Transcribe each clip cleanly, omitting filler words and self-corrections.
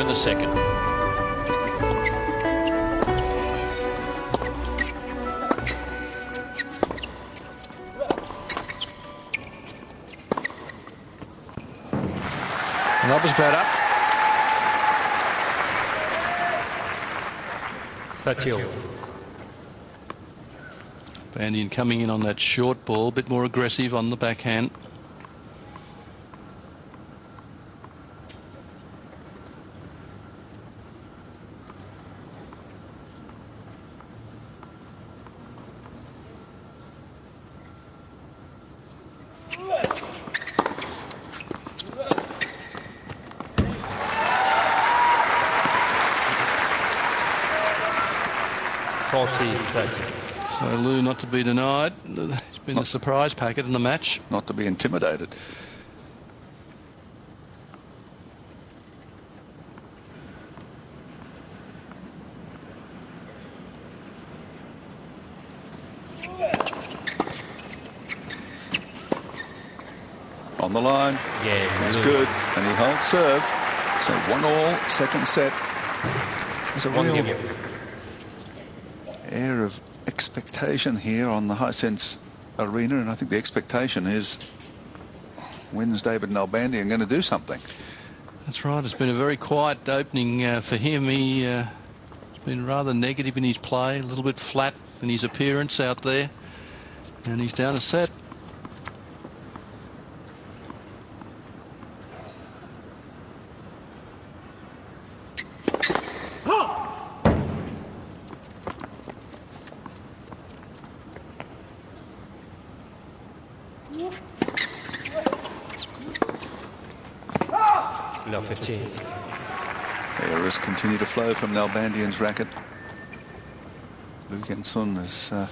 in the second. That was better. 30. Nalbandian coming in on that short ball, a bit more aggressive on the backhand. So Lou not to be denied. It's been a surprise packet in the match. Not to be intimidated. On the line. Yeah, that's good. And he holds serve. So 1-1, second set. There's a real air of expectation here on the High Sense Arena, and I think the expectation is, when's David Nalbandian going to do something? That's right. It's been a very quiet opening for him. He's been rather negative in his play, a little bit flat in his appearance out there, and he's down a set. No, 15. Errors continue to flow from Nalbandian's racket. Lu Yen-sun hasn't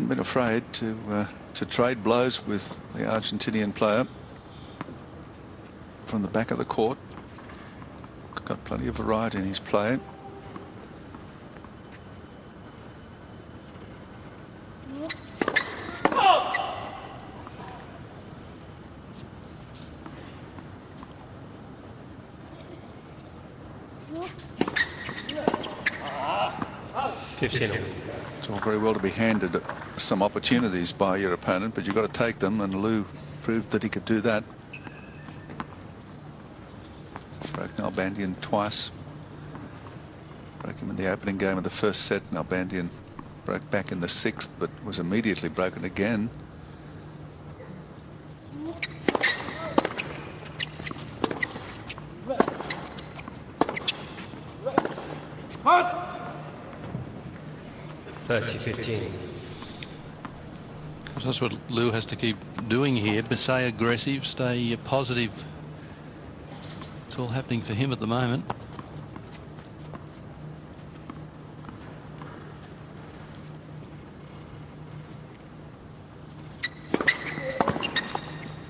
been afraid to trade blows with the Argentinian player from the back of the court. Got plenty of variety in his play. It's all very well to be handed some opportunities by your opponent, but you've got to take them, and Lou proved that he could do that. Broke Nalbandian twice. Broke him in the opening game of the first set. Nalbandian broke back in the sixth, but was immediately broken again. Hot! 30-15. That's what Lou has to keep doing here, but stay aggressive, stay positive. It's all happening for him at the moment.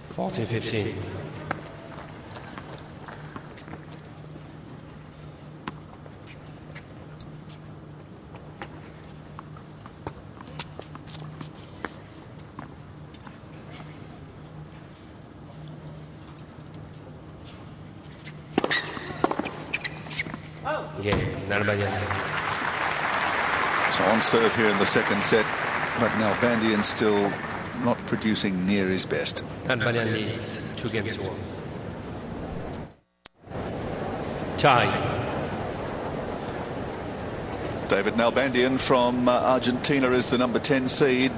$40-15. Yeah, Nalbandian. So on serve here in the second set, but Nalbandian still not producing near his best. Nalbandian leads 2-1. Tie. David Nalbandian from Argentina is the number 10 seed,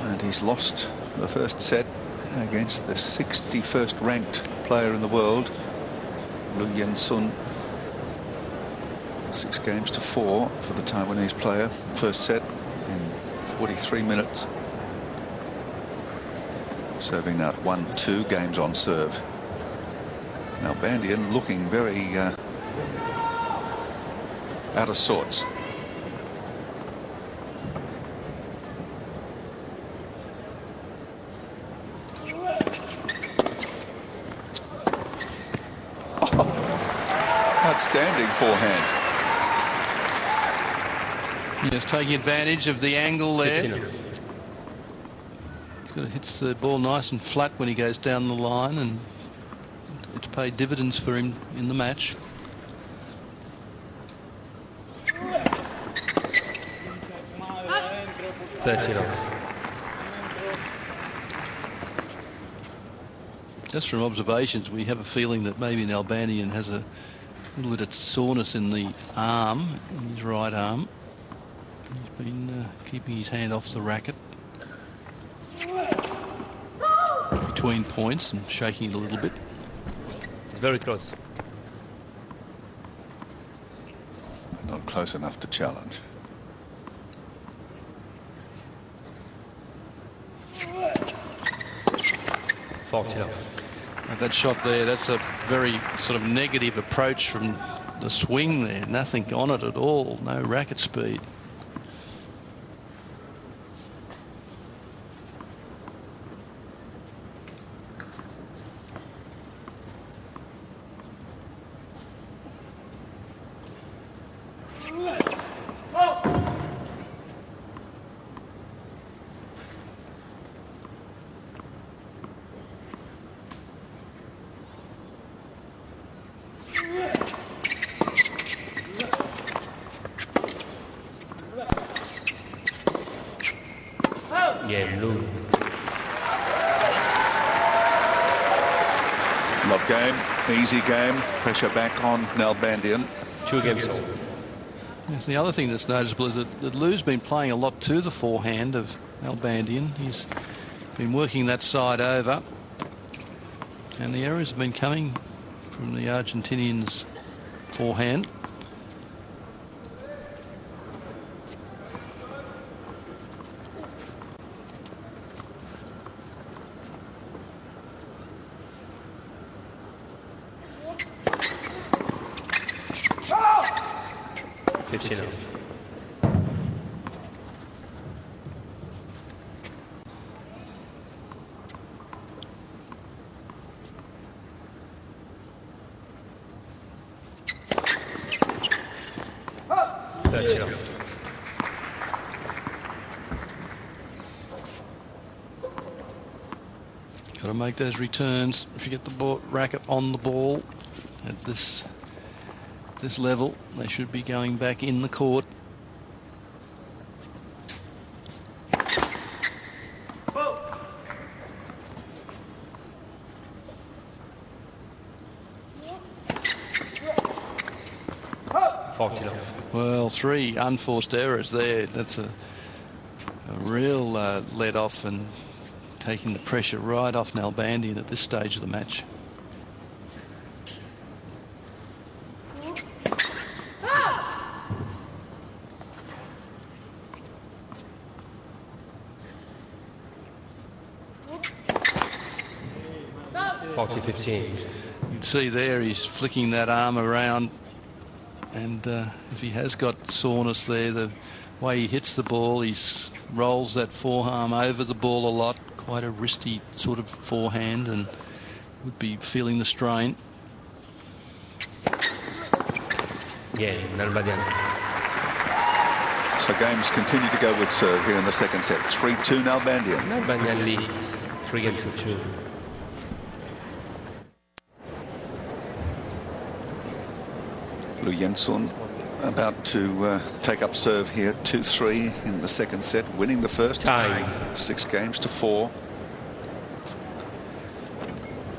and he's lost the first set against the 61st ranked player in the world, Lu Yen-sun. 6-4 for the Taiwanese player. First set in 43 minutes. Serving out 1-2 games on serve. Nalbandian looking very out of sorts. Oh, outstanding forehand. Yes, taking advantage of the angle there. Hits the ball nice and flat when he goes down the line, and it's paid dividends for him in the match. Just from observations, we have a feeling that maybe Nalbandian has a little bit of soreness in the arm, in his right arm. He's been keeping his hand off the racket between points and shaking it a little bit. It's very close. Not close enough to challenge. That shot there, that's a very sort of negative approach from the swing there. Nothing on it at all. No racket speed. Love game, easy game, pressure back on Nalbandian. 2 games all. Yes, the other thing that's noticeable is that Lou's been playing a lot to the forehand of Nalbandian. He's been working that side over, and the errors have been coming from the Argentinian's forehand. Enough. Got to make those returns. If you get the ball, racket on the ball at this level, they should be going back in the court. Well, 3 unforced errors there. That's a real let off and taking the pressure right off Nalbandian at this stage of the match. You can see there he's flicking that arm around, and if he has got soreness there, the way he hits the ball, he rolls that forearm over the ball a lot. Quite a wristy sort of forehand, and would be feeling the strain. Nalbandian. So games continue to go with serve here in the second set. 3-2 Nalbandian. Nalbandian leads 3 games to 2. Lou Jensen about to take up serve here, 2-3 in the second set, winning the first. Time. 6 games to 4.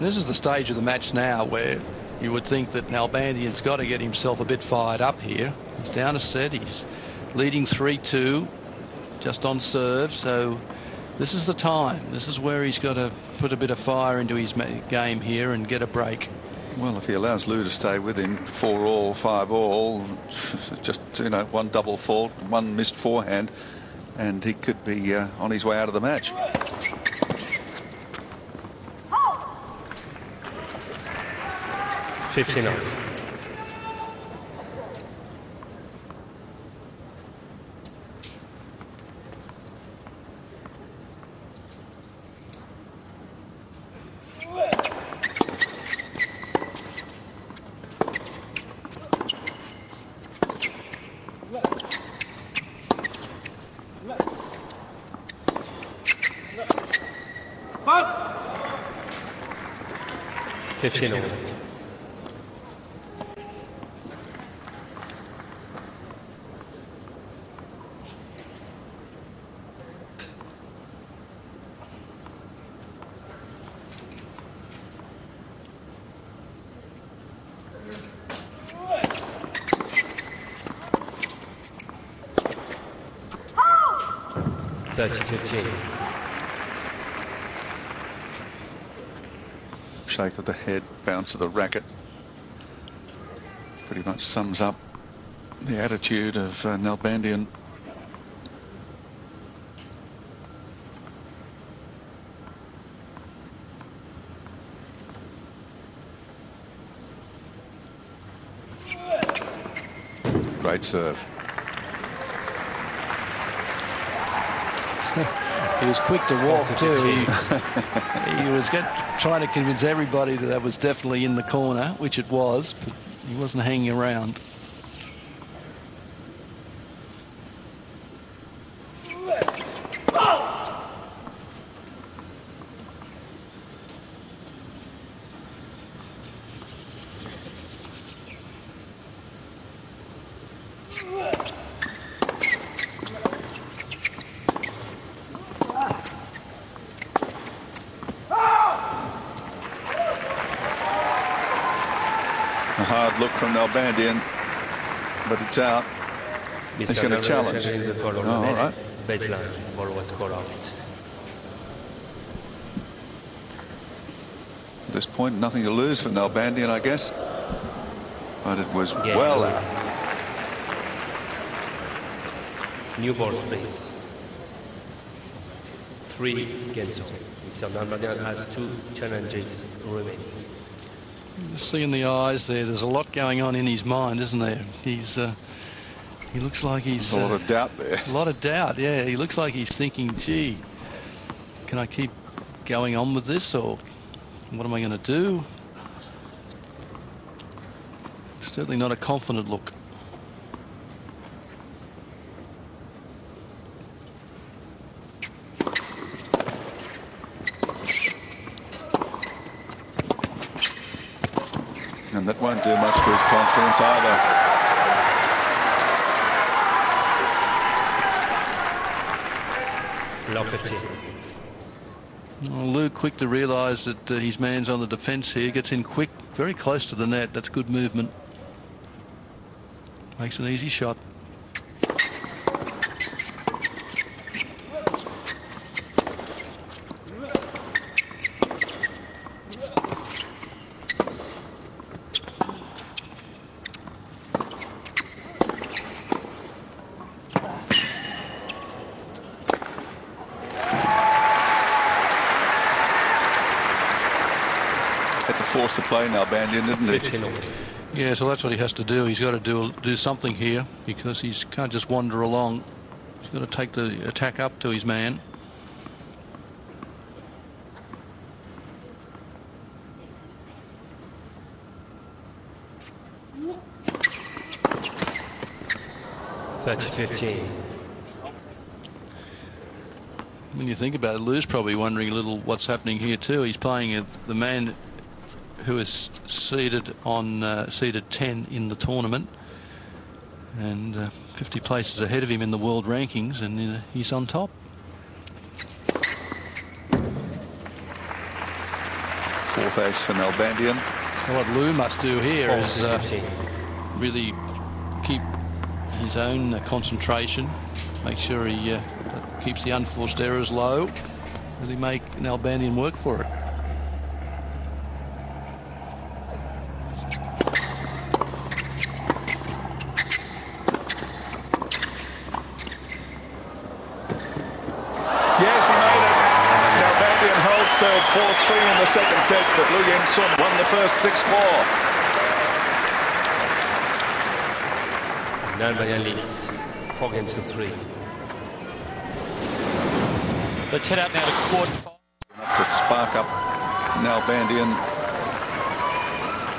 This is the stage of the match now where you would think that Nalbandian's got to get himself a bit fired up here. He's down a set. He's leading 3-2 just on serve. So this is the time. This is where he's got to put a bit of fire into his game here and get a break. Well, if he allows Lou to stay with him, 4-all, 5-all, just, you know, 1 double fault, 1 missed forehand, and he could be on his way out of the match. Enough. 15 all. Shake of the head, bounce of the racket. Pretty much sums up the attitude of Nalbandian. Great serve. He was quick to walk too. He was trying to convince everybody that was definitely in the corner, which it was, but he wasn't hanging around. A hard look from Nalbandian, but it's out. He's going to challenge. Oh, all right. Baseline, ball was caught out. At this point, nothing to lose for Nalbandian, I guess. But it was well out. New ball please. 3 games on. So Nalbandian has 2 challenges remaining. See in the eyes there's a lot going on in his mind, isn't there? He looks like he's a lot of doubt there. A lot of doubt, yeah. He looks like he's thinking, gee, can I keep going on with this, or what am I going to do? Certainly not a confident look. And that won't do much for his confidence either. Low 15. Well, Lou quick to realise that his man's on the defence here. Gets in quick, very close to the net. That's good movement. Makes an easy shot. Forced to play Nalbandian, didn't he? Yeah, so that's what he has to do. He's got to do something here, because he can't just wander along. He's got to take the attack up to his man. When you think about it, Lou's probably wondering a little what's happening here too. He's playing the man who is seeded on seeded 10 in the tournament, and 50 places ahead of him in the world rankings, and he's on top. Fourth ace for Nalbandian. So what Lou must do here is really keep his own concentration, make sure he keeps the unforced errors low, really make Nalbandian work for it. Yes, he made it. Nalbandian holds serve 4-3 in the second set, but Lu Yen-sun won the first 6-4. Nalbandian leads 4-3. Let's head out now to court. Enough to spark up Nalbandian.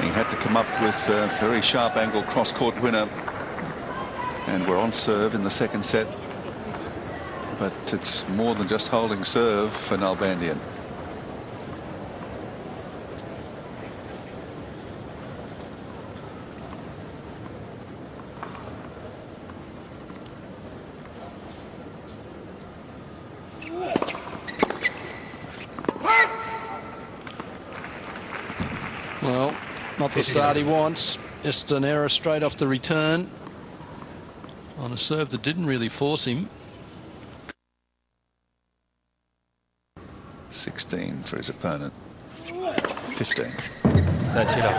He had to come up with a very sharp angle cross-court winner. And we're on serve in the second set. But it's more than just holding serve for Nalbandian. Not the start he wants. Just an error straight off the return on a serve that didn't really force him. 16 for his opponent. 15. 30 love.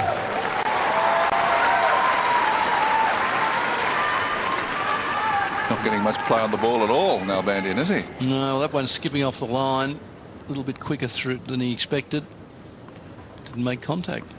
Not getting much play on the ball at all, Nalbandian, is he? No, that one's skipping off the line a little bit quicker through than he expected. Didn't make contact.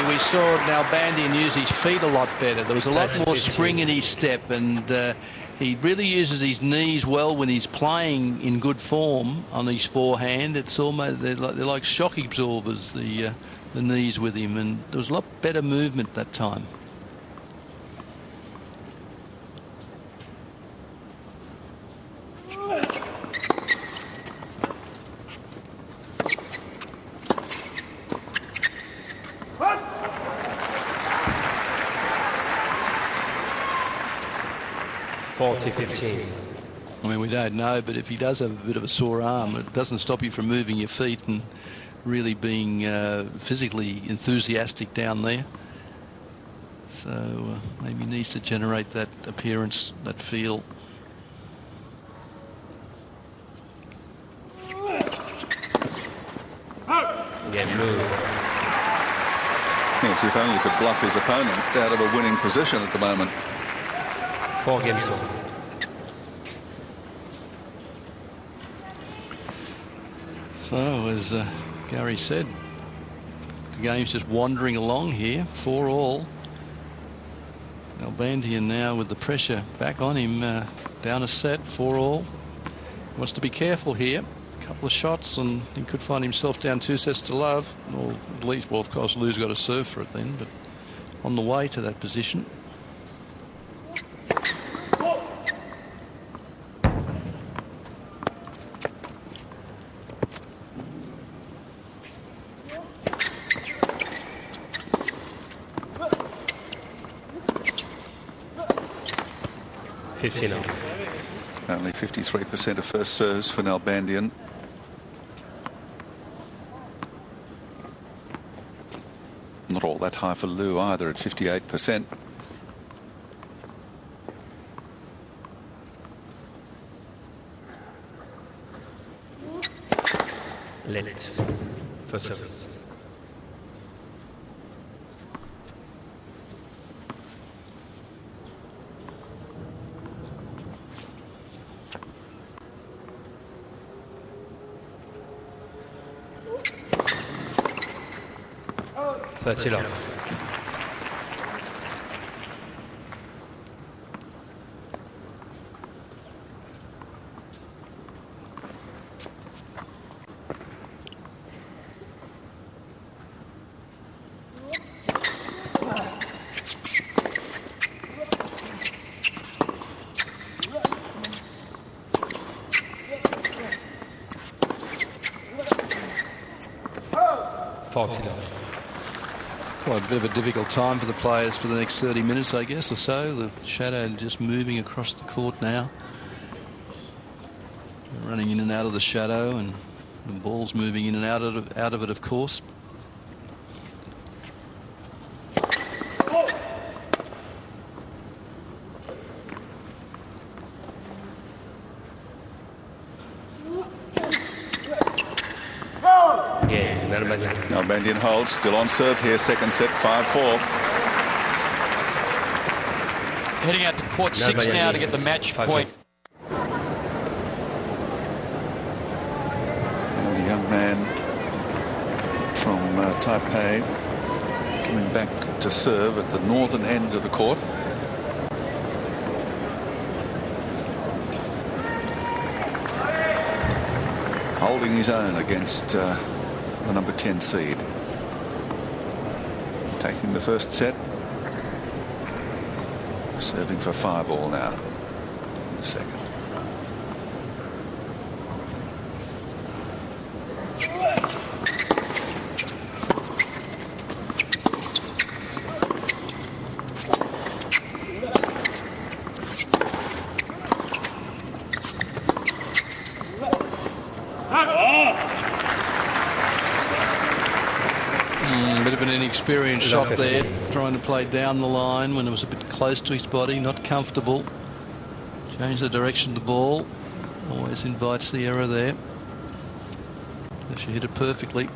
We saw Nalbandian use his feet a lot better. There was a lot more spring in his step, and he really uses his knees well when he's playing in good form on his forehand. It's almost they're like shock absorbers, the knees with him, and there was a lot better movement that time. I mean, we don't know, but if he does have a bit of a sore arm, it doesn't stop you from moving your feet and really being physically enthusiastic down there. So maybe he needs to generate that appearance, that feel. Yes, if only to bluff his opponent out of a winning position at the moment. 4 games on. So, as Gary said, the game's just wandering along here, 4-all. Nalbandian now with the pressure back on him, down a set, 4-all. Wants to be careful here. A couple of shots and he could find himself down 2 sets to love. Or at least, well, of course, Lou's got to serve for it then, but on the way to that position. Only 53% of first serves for Nalbandian. Not all that high for Lou either at 58%. Limit for service. Love. Quite a bit of a difficult time for the players for the next 30 minutes, I guess, or so. The shadow just moving across the court now. Running in and out of the shadow, and the ball's moving in and out of it, of course. Nalbandian holds, still on serve here, second set, 5-4. Heading out to court 6 now to get the match point. And the young man from Taipei coming back to serve at the northern end of the court. Holding his own against the number 10 seed. Taking the first set. Serving for 5-all now. In the second. Bit of an inexperienced shot there, trying to play down the line when it was a bit close to his body, not comfortable. Change the direction of the ball. Always invites the error there. She hit it perfectly.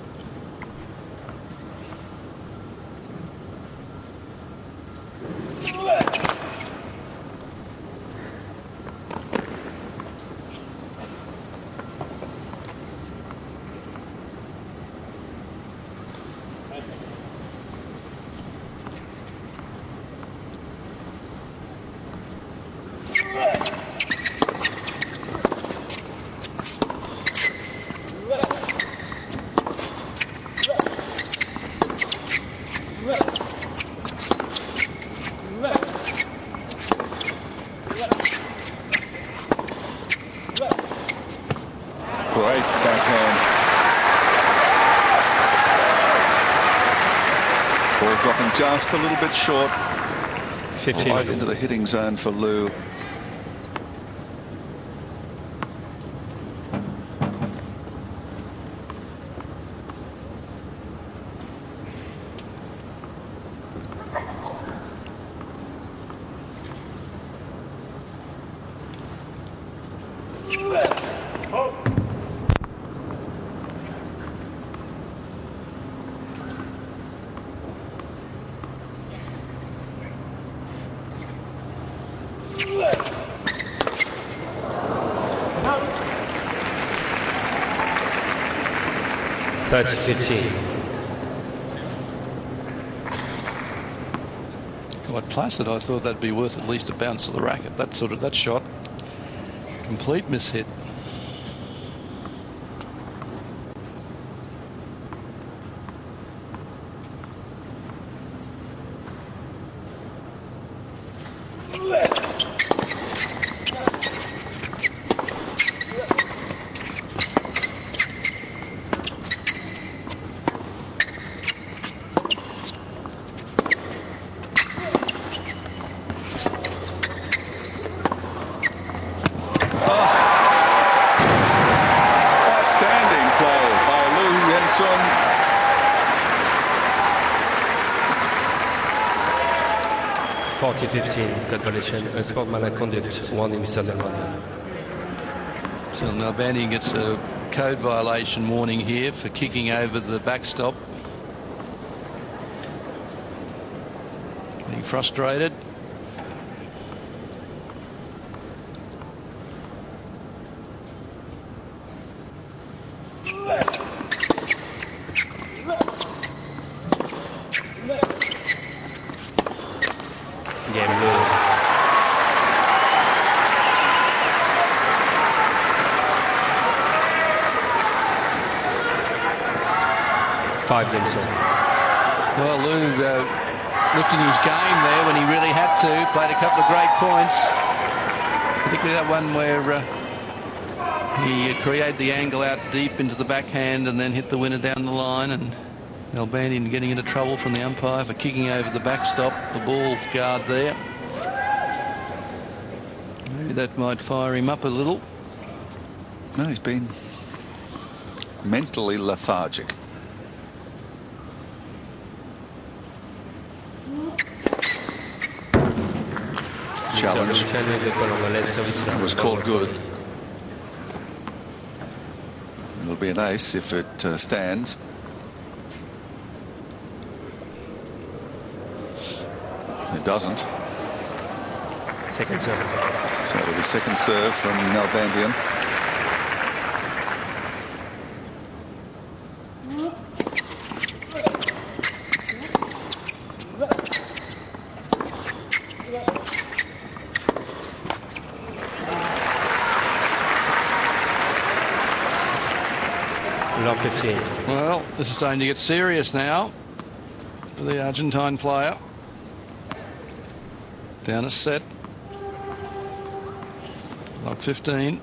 Great backhand. Ball dropping just a little bit short. 15. Right into the hitting zone for Liu. Thirty 15. Quite placid. I thought that'd be worth at least a bounce of the racket. That shot, complete mishit. Outstanding play by Liu Yensun. Calculation, un score de malconduct, warning Mr. Nalbandian. So Nalbandian gets a code violation warning here for kicking over the backstop. Getting frustrated. Game Liu. Five games on. Well, Liu lifting his game there when he really had to. Played a couple of great points, particularly that one where he created the angle out deep into the backhand and then hit the winner down the line. And Nalbandian getting into trouble from the umpire for kicking over the backstop, the ball guard there. Maybe that might fire him up a little. No, he's been mentally lethargic. Challenge. That was called good. It'll be an ace if it stands. It doesn't. Second serve. So it'll be second serve from Nalbandian. Love 15. Well, This is starting to get serious now for the Argentine player. Down a set. Like 15.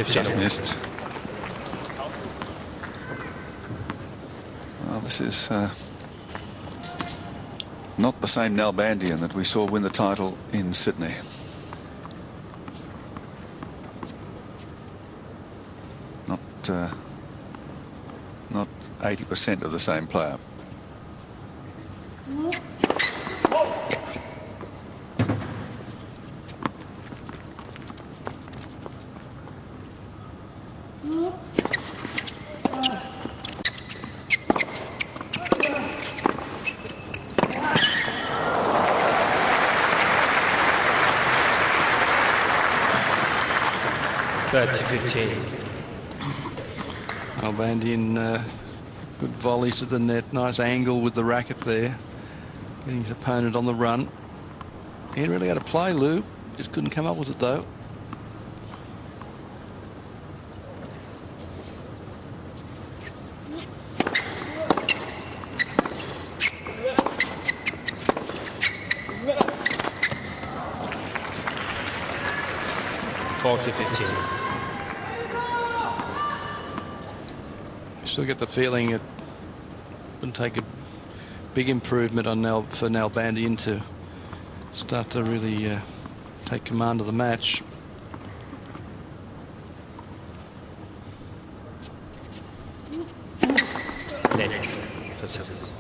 Just missed. Well, this is not the same Nalbandian that we saw win the title in Sydney. Not 80% of the same player. Nalbandian, good volleys at the net. Nice angle with the racket there. Getting his opponent on the run. He really had a play, Lou. Just couldn't come up with it, though. Still get the feeling it would take a big improvement on for Nalbandian to start to really take command of the match. For service.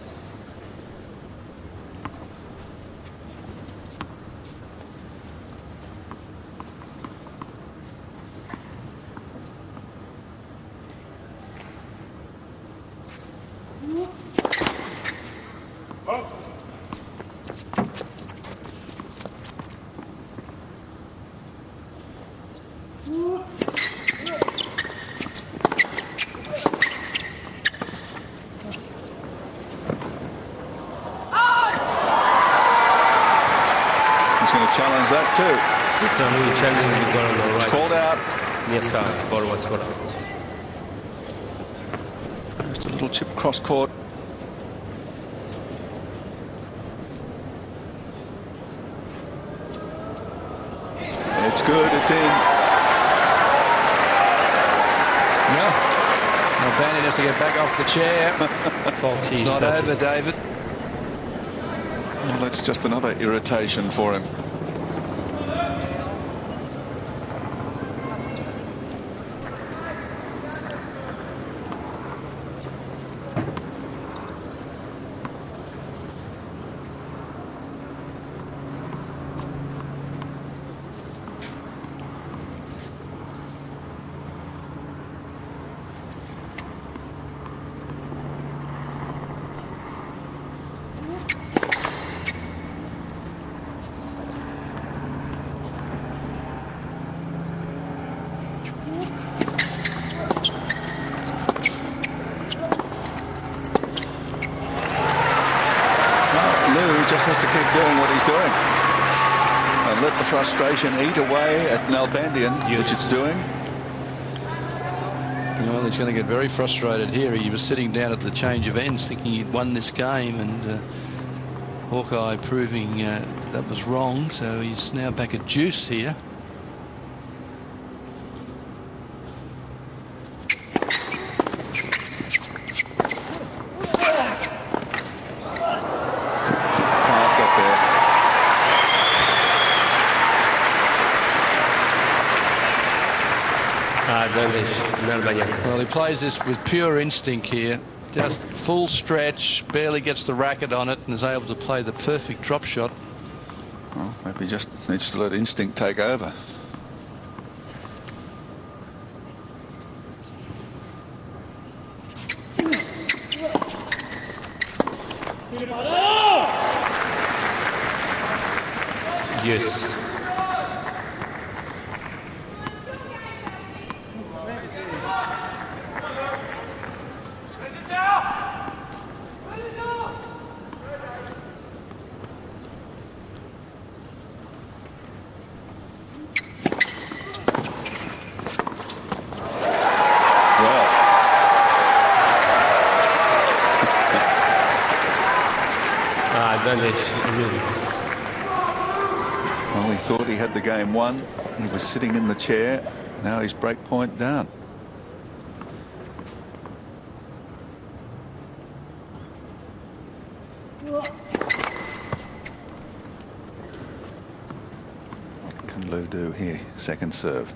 Challenge that too. It's a new challenge. We got on the right. It's called out. Yes, sir. Ball was called out. Just a little chip cross court. It's good. It's in. Yeah. Nalbandian has to get back off the chair. It's not over, David. Well, that's just another irritation for him. Just has to keep doing what he's doing and let the frustration eat away at Nalbandian, which it's doing. Well, he's going to get very frustrated here. He was sitting down at the change of ends thinking he'd won this game, and Hawkeye proving that was wrong, so he's now back at deuce here. Well, he plays this with pure instinct here. Just full stretch, barely gets the racket on it, and is able to play the perfect drop shot. Well, maybe just needs to let instinct take over. Yes. Advantage, Lou. Well, he thought he had the game won. He was sitting in the chair. Now he's break point down. What can Lou do here? Second serve.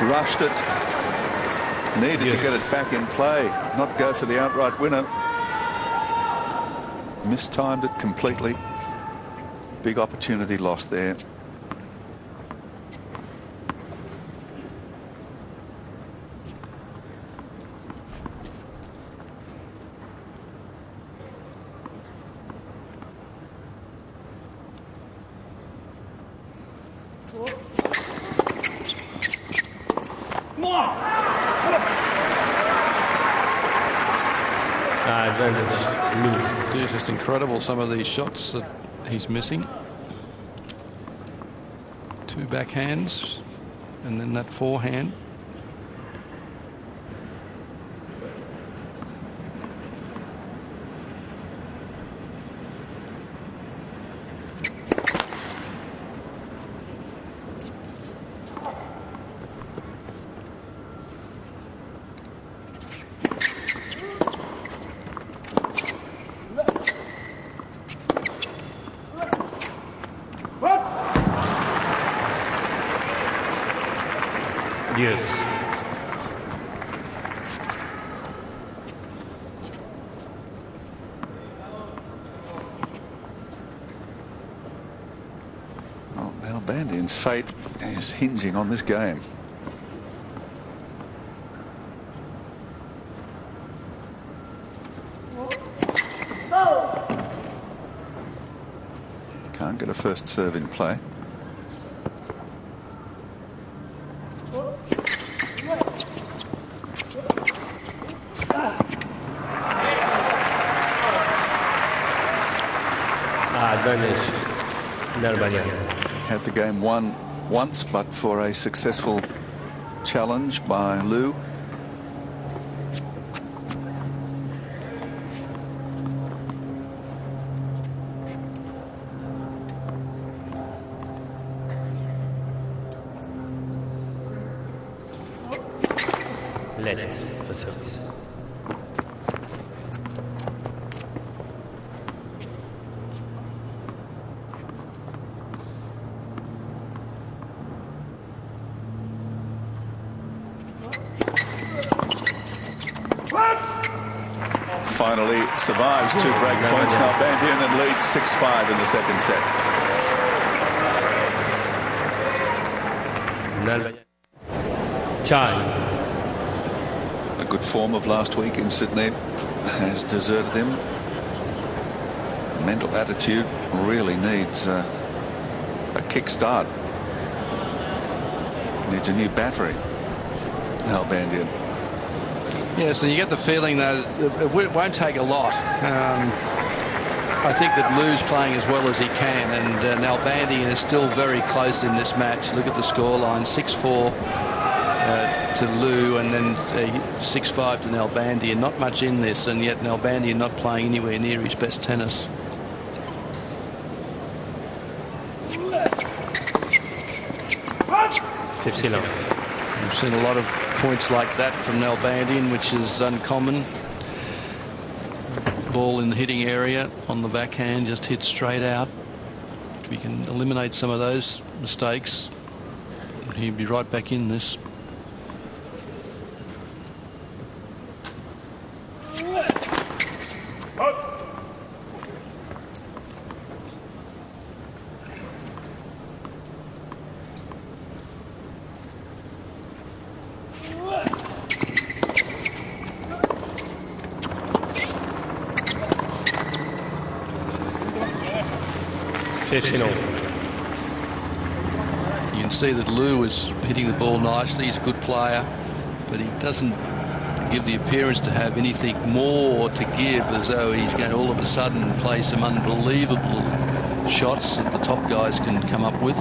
Rushed it. Needed to get it back in play, not go for the outright winner. Mistimed it completely. Big opportunity lost there. Advantage, Lou. It's just incredible, some of these shots that he's missing. Two backhands and then that forehand. Yes. Well, Nalbandian's fate is hinging on this game. Can't get a first serve in play. Advantage, Nalbandian. Had the game won once, but for a successful challenge by Lou. Let for service. Finally survives two break points. Nalbandian and leads 6-5 in the second set. Nalbandian. Chai. The good form of last week in Sydney has deserted him. Mental attitude really needs a kick-start. Needs a new battery. Nalbandian. Yes, and you get the feeling though it won't take a lot. I think that Lou's playing as well as he can, and Nalbandian is still very close in this match. Look at the scoreline: 6-4 to Lou, and then 6-5 to Nalbandian. Not much in this, and yet Nalbandian not playing anywhere near his best tennis. We've seen a lot of points like that from Nalbandian, which is uncommon. Ball in the hitting area on the backhand, just hit straight out. If we can eliminate some of those mistakes, he'd be right back in this. You can see that Lou is hitting the ball nicely. He's a good player, but he doesn't give the appearance to have anything more to give, as though he's going to all of a sudden play some unbelievable shots that the top guys can come up with.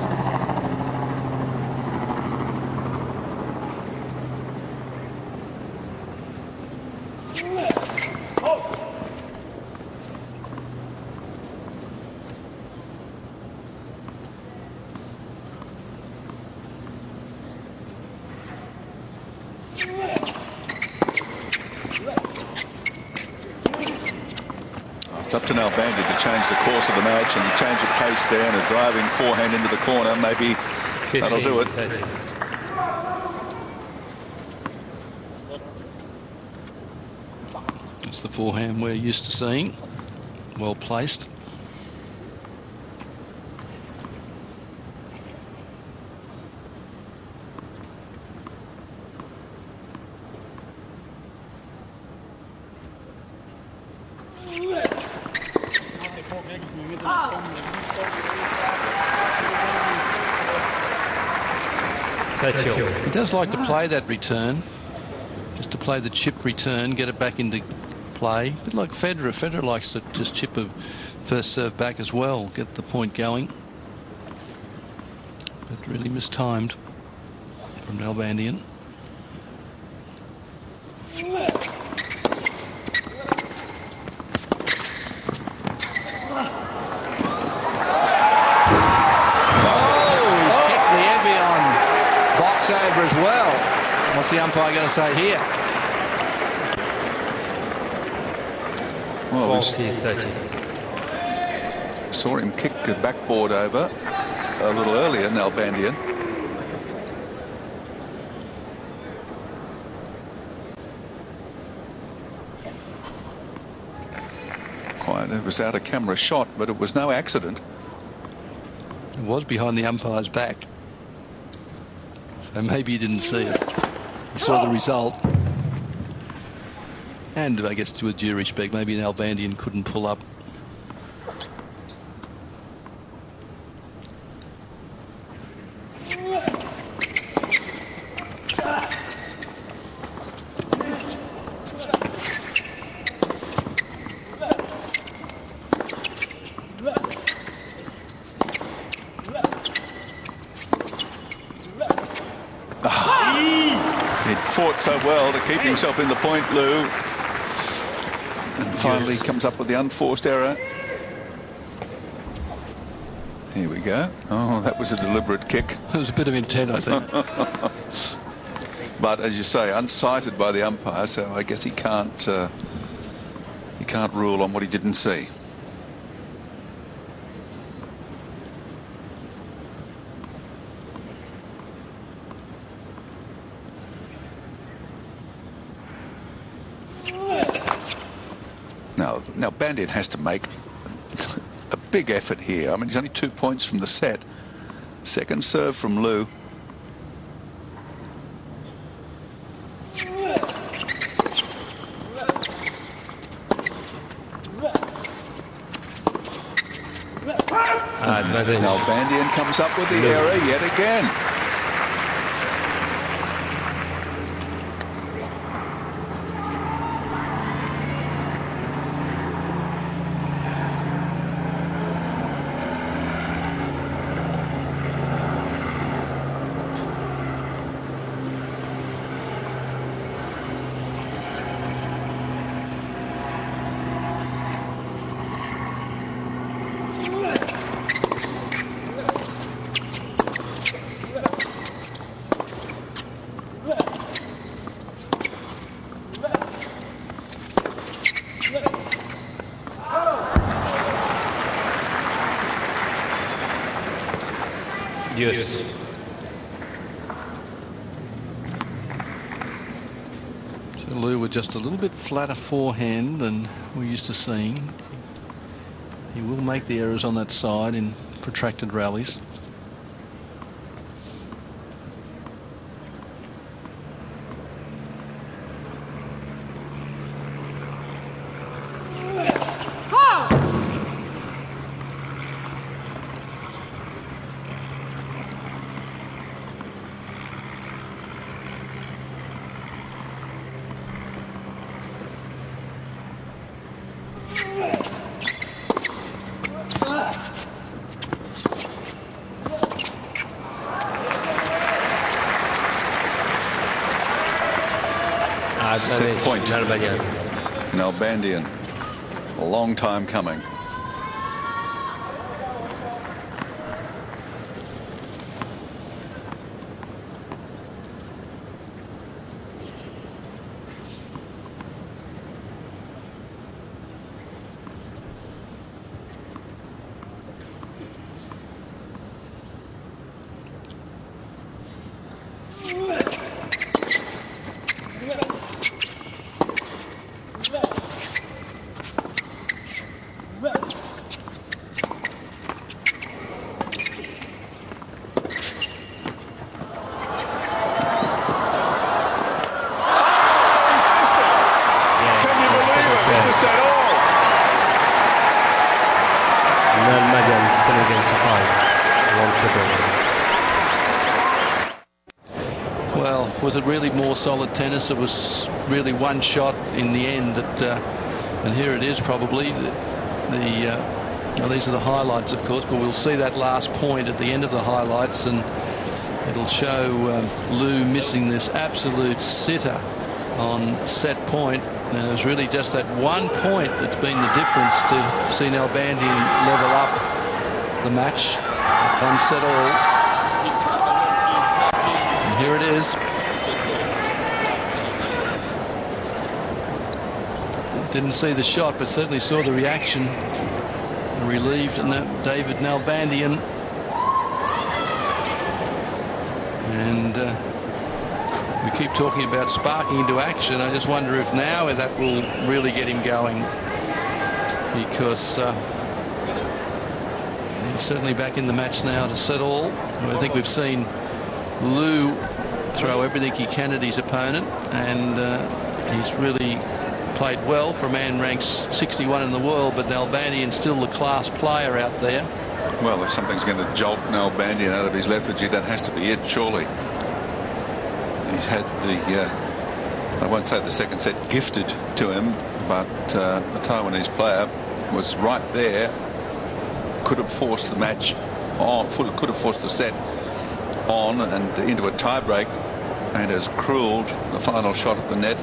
It's up to Nalbandian to change the course of the match, and a change of pace there, and a driving forehand into the corner. Maybe 15, that'll do it. 30. It's the forehand we're used to seeing. Well placed. He does like to play that return, just to play the chip return, get it back into play. A bit like Federer. Federer likes to just chip a first serve back as well, get the point going. But really mistimed from Nalbandian. Over as well. What's the umpire going to say here? Well, 40-30. Saw him kick the backboard over a little earlier, Nalbandian. It was out of camera shot, but it was no accident. It was behind the umpire's back. So maybe he didn't see it. He saw the result. And I guess with due respect, maybe Nalbandian couldn't pull up. Fought so well to keep himself in the point, Lou, and finally comes up with the unforced error. Here we go. Oh, that was a deliberate kick. It was a bit of intent, I think. But as you say, unsighted by the umpire, so I guess he can't rule on what he didn't see. Now Bandit has to make a big effort here. I mean, he's only 2 points from the set. Second serve from Lou. Nalbandian comes up with the error yet again. Yes. So Lou with just a little bit flatter forehand than we're used to seeing. He will make the errors on that side in protracted rallies. Set point. Nalbandian. A long time coming. Well, was it really more solid tennis? It was really one shot in the end that, and here it is probably. Now these are the highlights, of course, but we'll see that last point at the end of the highlights, and it'll show Lou missing this absolute sitter on set point. And it was really just that 1 point that's been the difference to see Nalbandian level up the match on set all. And here it is. Didn't see the shot, but certainly saw the reaction. Relieved David Nalbandian. And we keep talking about sparking into action. I just wonder if now that will really get him going, because he's certainly back in the match now to set all. I think we've seen Lou throw everything he can at his opponent, and he's really played well for a man ranked 61 in the world, but Nalbandian's still the class player out there. Well, if something's going to jolt Nalbandian out of his lethargy, that has to be it, surely. He's had the, I won't say the second set gifted to him, but the Taiwanese player was right there, could have forced the match on, could have forced the set on and into a tiebreak, and has cruelled the final shot at the net,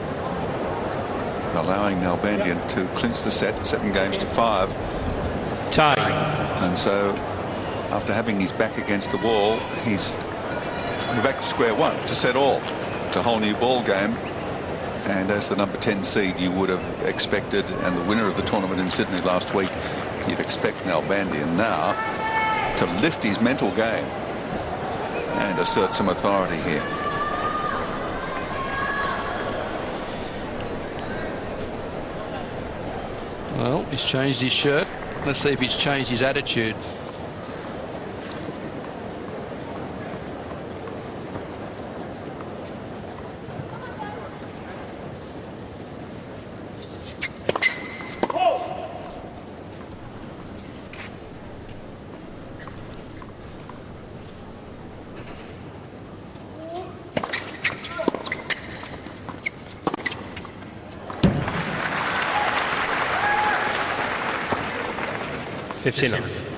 allowing Nalbandian to clinch the set 7-5. Tie. And so, after having his back against the wall, he's back to square one to set all. It's a whole new ball game, and as the number 10 seed, you would have expected, and the winner of the tournament in Sydney last week, you'd expect Nalbandian now to lift his mental game and assert some authority here. Well, he's changed his shirt. Let's see if he's changed his attitude. Enough.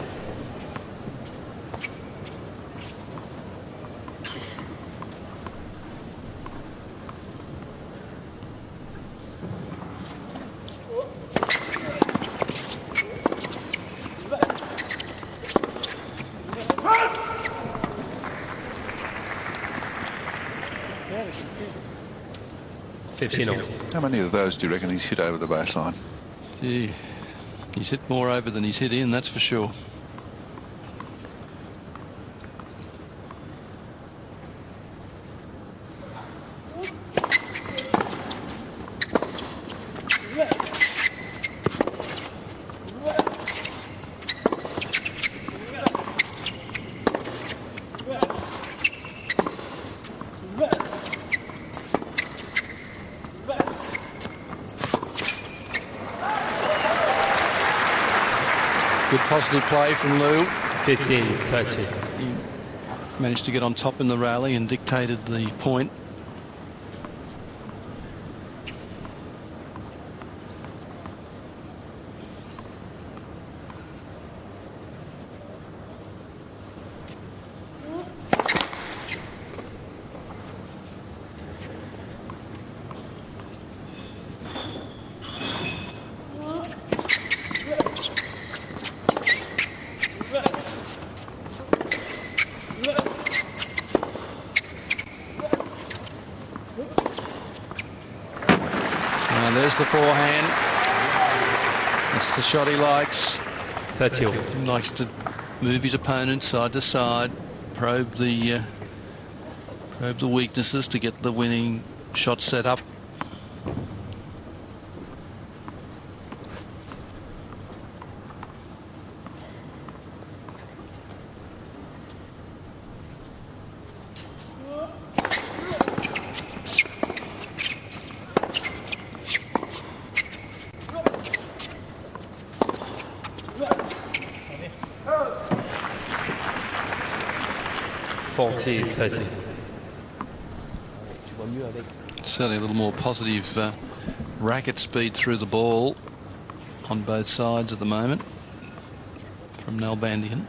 How many of those do you reckon he's hit over the baseline? Gee, he's hit more over than he's hit in, that's for sure. Good positive play from Lou. 15-30. He managed to get on top in the rally and dictated the point. There's the forehand. That's the shot he likes. 30. He likes to move his opponent side to side, probe the weaknesses to get the winning shot set up. Forty 30. Certainly a little more positive racket speed through the ball on both sides at the moment from Nalbandian.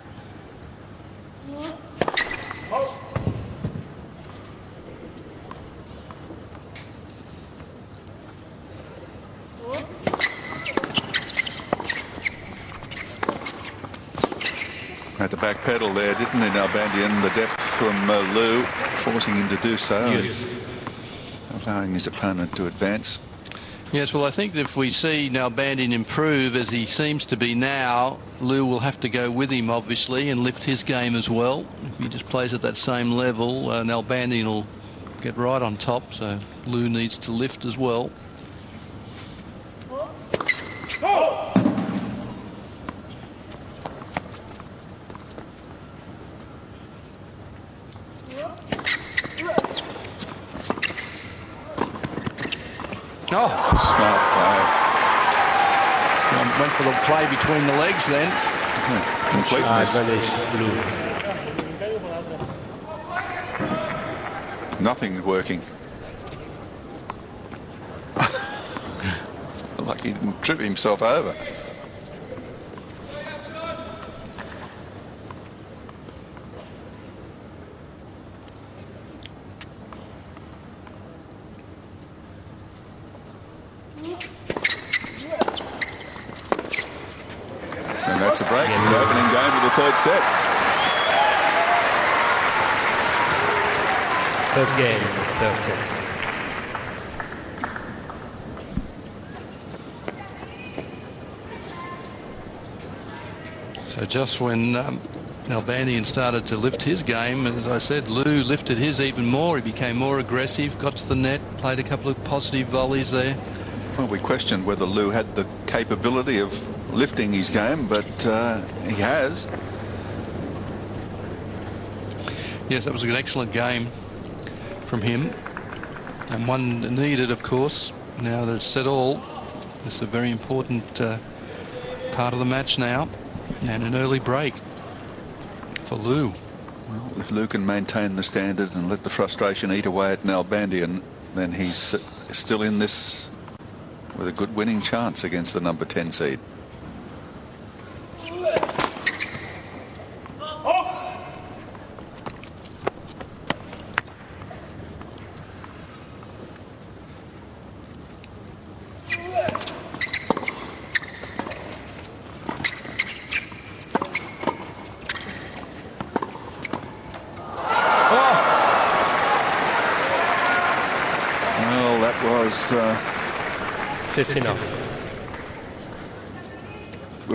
Had to back pedal there, didn't he, Nalbandian? The depth from Liu, forcing him to do so, Yes. allowing his opponent to advance. Yes, well, I think if we see Nalbandian improve as he seems to be now, Liu will have to go with him, obviously, and lift his game as well. If he just plays at that same level, Nalbandian will get right on top, so Liu needs to lift as well. Oh, Smart play. went for the play between the legs then. Completeness. Advantage blue. Nothing working. Like he didn't trip himself over. And that's a break. The opening game of the third set. First game, third set. So just when Nalbandian started to lift his game, as I said, Liu lifted his even more. He became more aggressive, got to the net, played a couple of positive volleys there. Well, we questioned whether Liu had the capability of lifting his game, but he has. Yes, that was an excellent game from him, and one needed, of course. Now that it's set all, it's a very important part of the match now, and an early break for Liu. Well, if Liu can maintain the standard and let the frustration eat away at Nalbandian, then he's still in this with a good winning chance against the number 10 seed. Well, that was 15 off.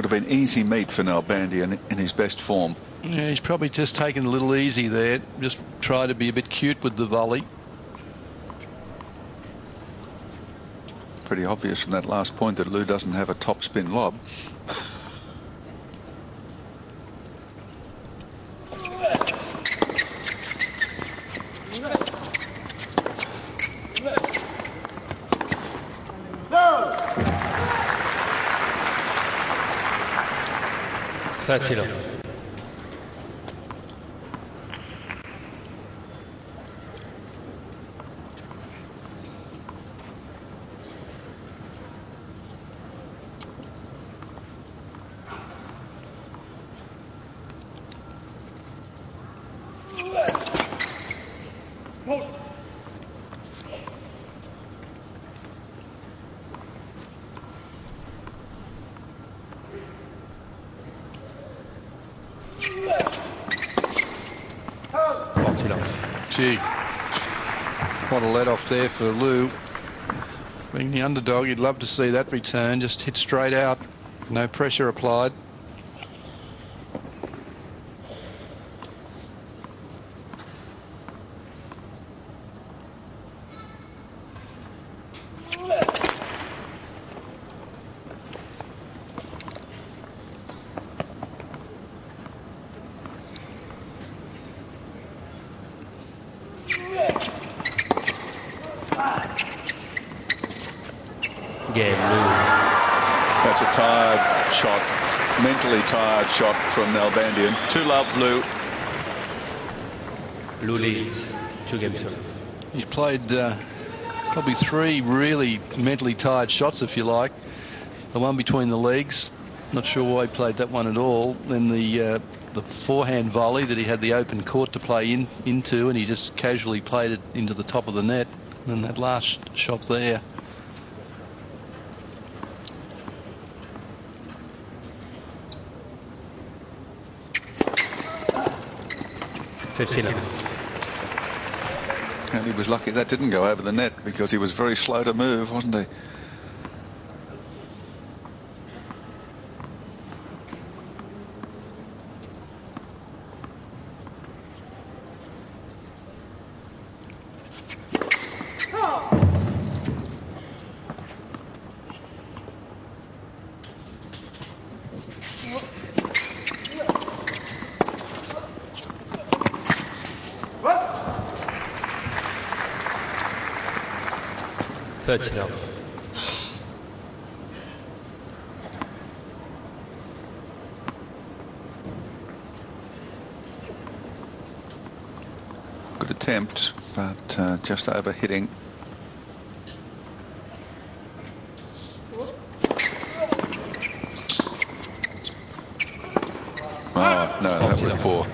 would have been easy meat for Nalbandian in his best form. Yeah, he's probably just taken a little easy there. Just try to be a bit cute with the volley. Pretty obvious from that last point that Liu doesn't have a top spin lob. No. 13 off. Gee, what a let off there for Liu. Being the underdog, you'd love to see that return. Just hit straight out, no pressure applied. Game, Liu. That's a tired shot, mentally tired shot from Nalbandian. 2-love Liu. Liu leads 2 games to love. He played probably 3 really mentally tired shots, if you like. The one between the legs, not sure why he played that one at all. Then the forehand volley that he had the open court to play into, and he just casually played it into the top of the net. And that last shot there. And he was lucky that didn't go over the net, because he was very slow to move, wasn't he? Good attempt, but just over hitting. Oh, no, that was poor.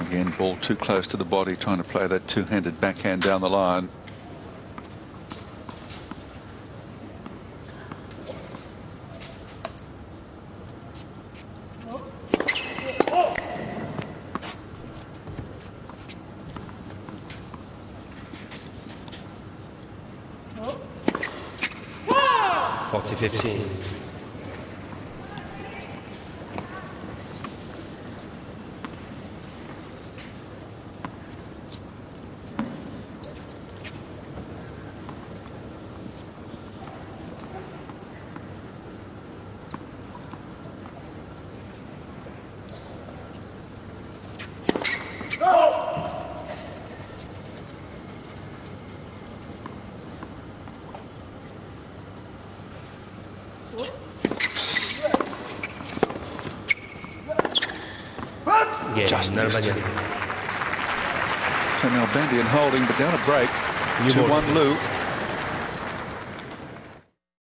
Again, ball too close to the body, trying to play that two-handed backhand down the line. Just missed. So Nalbandian holding, but down a break. 2-1 Lou.